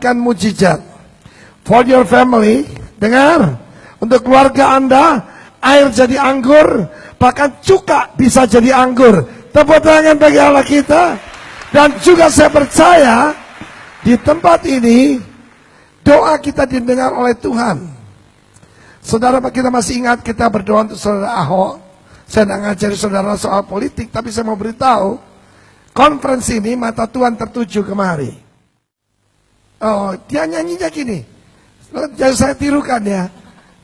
mendapatkan mujizat. For your family, dengar, untuk keluarga Anda, air jadi anggur, bahkan cuka bisa jadi anggur. Tepuk tangan bagi Allah kita. Dan juga saya percaya di tempat ini doa kita didengar oleh Tuhan. Saudara, kita masih ingat kita berdoa untuk saudara Ahok. Saya tidak ngajari saudara soal politik, tapi saya mau beritahu, konferensi ini mata Tuhan tertuju kemari. Oh, dia nyanyinya gini. Jangan saya tirukan ya.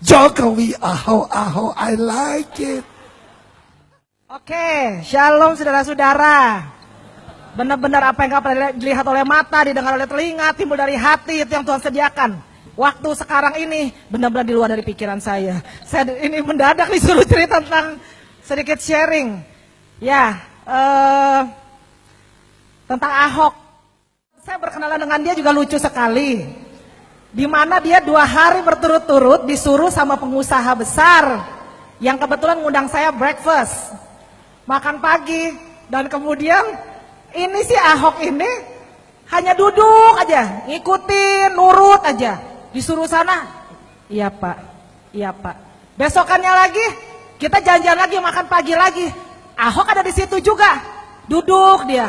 Jokowi, Ahok, I like it. Oke, shalom saudara-saudara. Benar-benar apa yang pernah dilihat oleh mata, didengar oleh telinga, timbul dari hati, itu yang Tuhan sediakan. Waktu sekarang ini benar-benar di luar dari pikiran saya. Saya ini mendadak disuruh cerita tentang sedikit sharing. Ya, tentang Ahok. Saya berkenalan dengan dia juga lucu sekali. Di mana dia 2 hari berturut-turut disuruh sama pengusaha besar yang kebetulan ngundang saya breakfast, makan pagi, dan kemudian ini si Ahok ini hanya duduk aja, ngikutin, nurut aja, disuruh sana, iya pak, iya pak. Besokannya lagi kita janjian lagi makan pagi lagi, Ahok ada di situ juga, duduk dia.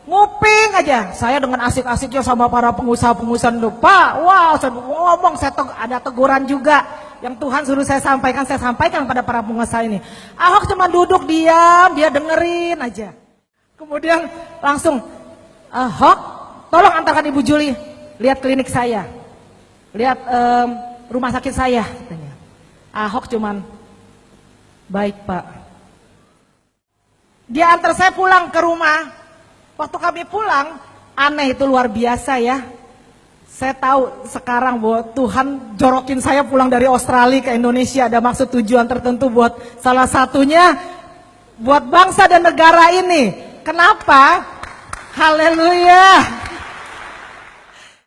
Nguping aja, saya dengan asik-asiknya sama para pengusaha-pengusaha itu, Pak, wow, saya ngomong, ada teguran juga yang Tuhan suruh saya sampaikan pada para pengusaha ini. Ahok cuma duduk diam, dia dengerin aja. Kemudian langsung, Ahok, tolong antarkan Ibu Juli, lihat klinik saya, lihat rumah sakit saya, katanya. Ahok cuman, baik Pak. Dia antar saya pulang ke rumah. Waktu kami pulang, aneh itu luar biasa ya. Saya tahu sekarang bahwa Tuhan jorokin saya pulang dari Australia ke Indonesia. Ada maksud tujuan tertentu buat salah satunya buat bangsa dan negara ini. Kenapa? Haleluya.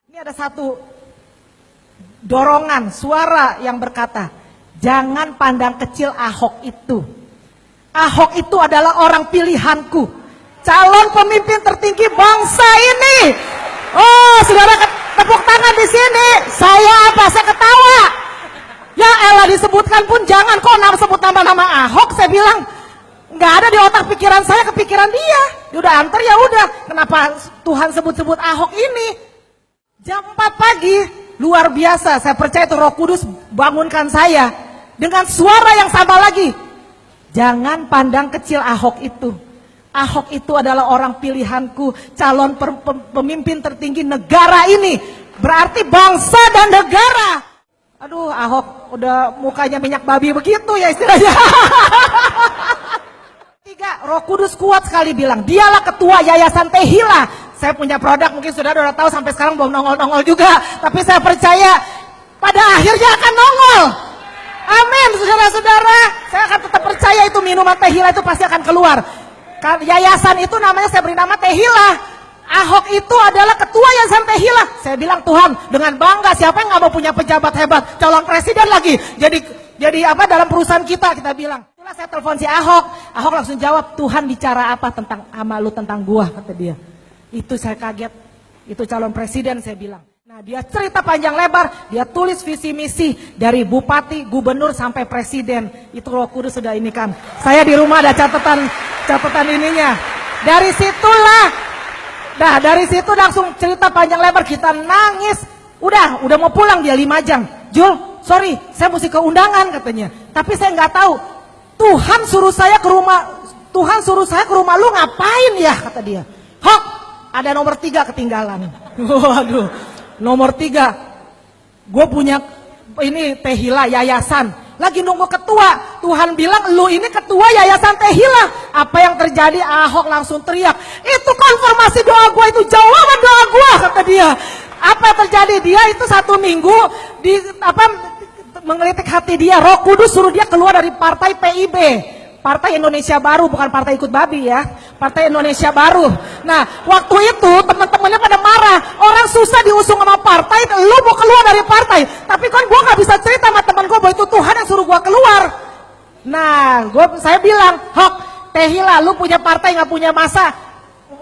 Ini ada satu dorongan, suara yang berkata, jangan pandang kecil Ahok itu. Ahok itu adalah orang pilihanku. Calon pemimpin tertinggi bangsa ini. Oh, saudara tepuk tangan di sini. Saya apa? Saya ketawa. Ya elah, disebutkan pun jangan kok sebut nama Ahok. Saya bilang nggak ada di otak pikiran saya, kepikiran dia. Dia udah antar ya udah. Kenapa Tuhan sebut-sebut Ahok ini? Jam 4 pagi, luar biasa. Saya percaya itu Roh Kudus bangunkan saya dengan suara yang sama lagi. Jangan pandang kecil Ahok itu. Ahok itu adalah orang pilihanku, calon pemimpin tertinggi negara ini, berarti bangsa dan negara. Aduh, Ahok udah mukanya minyak babi begitu ya istilahnya. 3, Roh Kudus kuat sekali bilang, dialah ketua Yayasan Tehila. Saya punya produk, mungkin saudara udah tahu sampai sekarang belum nongol-nongol juga, tapi saya percaya pada akhirnya akan nongol. Amin, saudara-saudara. Saya akan tetap percaya itu minuman Tehila itu pasti akan keluar. Yayasan itu namanya saya beri nama Tehila. Ahok itu adalah ketua Yayasan Tehila. Saya bilang, Tuhan, dengan bangga, siapa yang nggak mau punya pejabat hebat, calon presiden lagi, jadi apa dalam perusahaan kita bilang. Itulah saya telepon si Ahok. Ahok langsung jawab, Tuhan bicara apa tentang sama lu, tentang gua, kata dia. Itu saya kaget. Itu calon presiden, saya bilang. Nah, dia cerita panjang lebar, dia tulis visi misi dari bupati, gubernur sampai presiden. Itu Roh Kudus sudah ini kan. Saya di rumah ada catatan ininya. Dari situ langsung cerita panjang lebar, kita nangis. Udah mau pulang dia 5 jam. Jul, sorry, saya mesti ke undangan katanya. Tapi saya nggak tahu. Tuhan suruh saya ke rumah lu ngapain ya, kata dia. Hok, ada nomor 3 ketinggalan. Waduh. Nomor 3, gue punya ini Tehila yayasan, lagi nunggu ketua. Tuhan bilang lu ini ketua Yayasan Tehila. Apa yang terjadi? Ahok langsung teriak, itu konfirmasi doa gue, itu jawaban doa gue, kata dia. Apa yang terjadi? Dia itu 1 minggu menggelitik hati dia. Roh Kudus suruh dia keluar dari partai PIB, Partai Indonesia Baru, bukan partai ikut babi ya, Partai Indonesia Baru. Nah, waktu itu teman-temannya pada marah, orang susah diusung sama partai, lu mau keluar dari partai. Tapi kan gue gak bisa cerita sama teman gue bahwa itu Tuhan yang suruh gue keluar. Nah, saya bilang, Hok, Tehila, lu punya partai gak punya masa,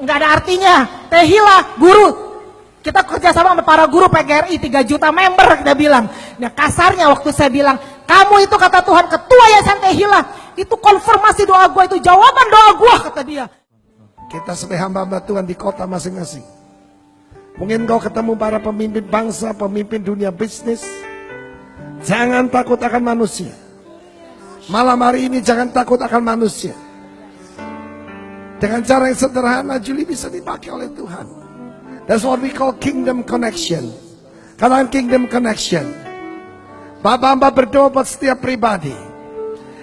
gak ada artinya. Tehila, guru, Kita kerjasama sama para guru PGRI 3 juta member, kita bilang. Nah kasarnya waktu saya bilang, kamu itu kata Tuhan ketua Yayasan Tehillah, itu konfirmasi doa gue, itu jawaban doa gue, kata dia. Kita sebagai hamba-hamba Tuhan di kota masing-masing. Mungkin kau ketemu para pemimpin bangsa, pemimpin dunia bisnis. Jangan takut akan manusia. Malam hari ini jangan takut akan manusia. Dengan cara yang sederhana, Julie bisa dipakai oleh Tuhan. That's what we call kingdom connection. Kalian kingdom connection. Bapak hamba berdoa buat setiap pribadi.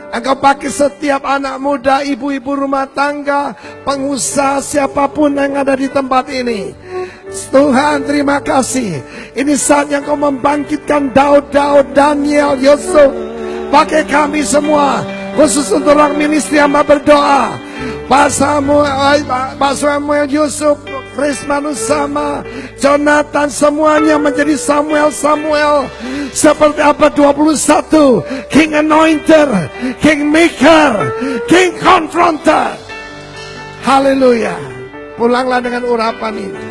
Engkau pakai setiap anak muda, ibu-ibu rumah tangga, pengusaha, siapapun yang ada di tempat ini. Tuhan terima kasih. Ini saatnya Kau membangkitkan Daud, Daniel, Yusuf. Pakai kami semua, khusus untuk orang ministry hamba berdoa. Pak Samuel, Yusuf, Chris Manusama, Jonathan, semuanya menjadi Samuel. Seperti apa 21, King Anointer, King Maker, King Confronter. Haleluya. Pulanglah dengan urapan ini.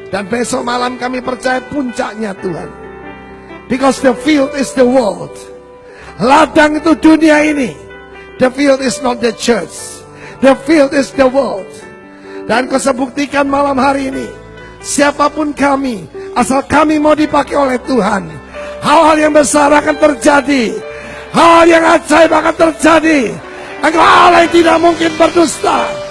Dan besok malam kami percaya puncaknya Tuhan. Because the field is the world. Ladang itu dunia ini. The field is not the church. The field is the world. Dan Kau sebuktikan malam hari ini, siapapun kami, asal kami mau dipakai oleh Tuhan, hal-hal yang besar akan terjadi. Hal yang ajaib akan terjadi. Engkau Allah yang tidak mungkin berdusta.